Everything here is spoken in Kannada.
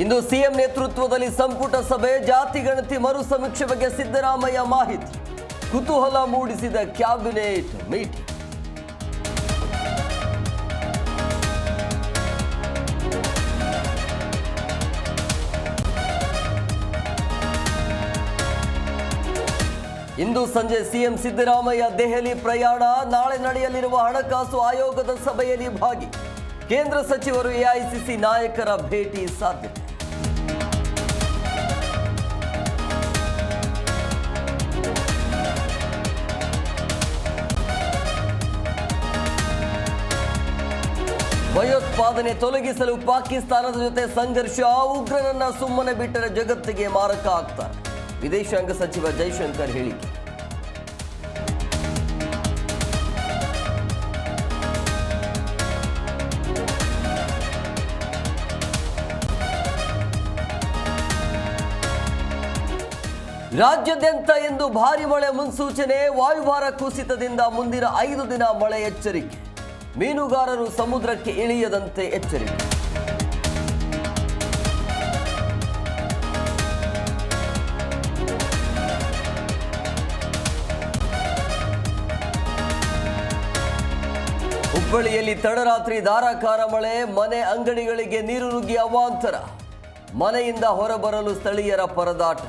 ಇಂದು ಸಿಎಂ ನೇತೃತ್ವದಲ್ಲಿ ಸಂಪುಟ ಸಭೆ, ಜಾತಿ ಗಣತಿ ಮರು ಸಮೀಕ್ಷೆ ಬಗ್ಗೆ ಸಿದ್ದರಾಮಯ್ಯ ಮಾಹಿತಿ, ಕುತೂಹಲ ಮೂಡಿಸಿದ ಕ್ಯಾಬಿನೆಟ್ ಮೀಟಿಂಗ್. ಇಂದು ಸಂಜೆ ಸಿಎಂ ಸಿದ್ದರಾಮಯ್ಯ ದೆಹಲಿ ಪ್ರಯಾಣ, ನಾಳೆ ನಡೆಯಲಿರುವ ಹಣಕಾಸು ಆಯೋಗದ ಸಭೆಯಲ್ಲಿ ಭಾಗಿ, ಕೇಂದ್ರ ಸಚಿವರು ಎಐಸಿಸಿ ನಾಯಕರ ಭೇಟಿ ಸಾಧ್ಯತೆ. ಭಯೋತ್ಪಾದನೆ ತೊಲಗಿಸಲು ಪಾಕಿಸ್ತಾನದ ಜೊತೆ ಸಂಘರ್ಷ, ಉಗ್ರರನ್ನ ಸುಮ್ಮನೆ ಬಿಟ್ಟರೆ ಜಗತ್ತಿಗೆ ಮಾರಕ ಆಗ್ತಾರೆ, ವಿದೇಶಾಂಗ ಸಚಿವ ಜೈಶಂಕರ್ ಹೇಳಿಕೆ. ರಾಜ್ಯಾದ್ಯಂತ ಇಂದು ಭಾರಿ ಮಳೆ ಮುನ್ಸೂಚನೆ, ವಾಯುಭಾರ ಕುಸಿತದಿಂದ ಮುಂದಿನ 5 ದಿನ ಮಳೆ ಎಚ್ಚರಿಕೆ, ಮೀನುಗಾರರು ಸಮುದ್ರಕ್ಕೆ ಇಳಿಯದಂತೆ ಎಚ್ಚರಿಕೆ. ಹುಬ್ಬಳ್ಳಿಯಲ್ಲಿ ತಡರಾತ್ರಿ ಧಾರಾಕಾರ ಮಳೆ, ಮನೆ ಅಂಗಡಿಗಳಿಗೆ ನೀರು ನುಗ್ಗಿ ಅವಾಂತರ, ಮನೆಯಿಂದ ಹೊರಬರಲು ಸ್ಥಳೀಯರ ಪರದಾಟ.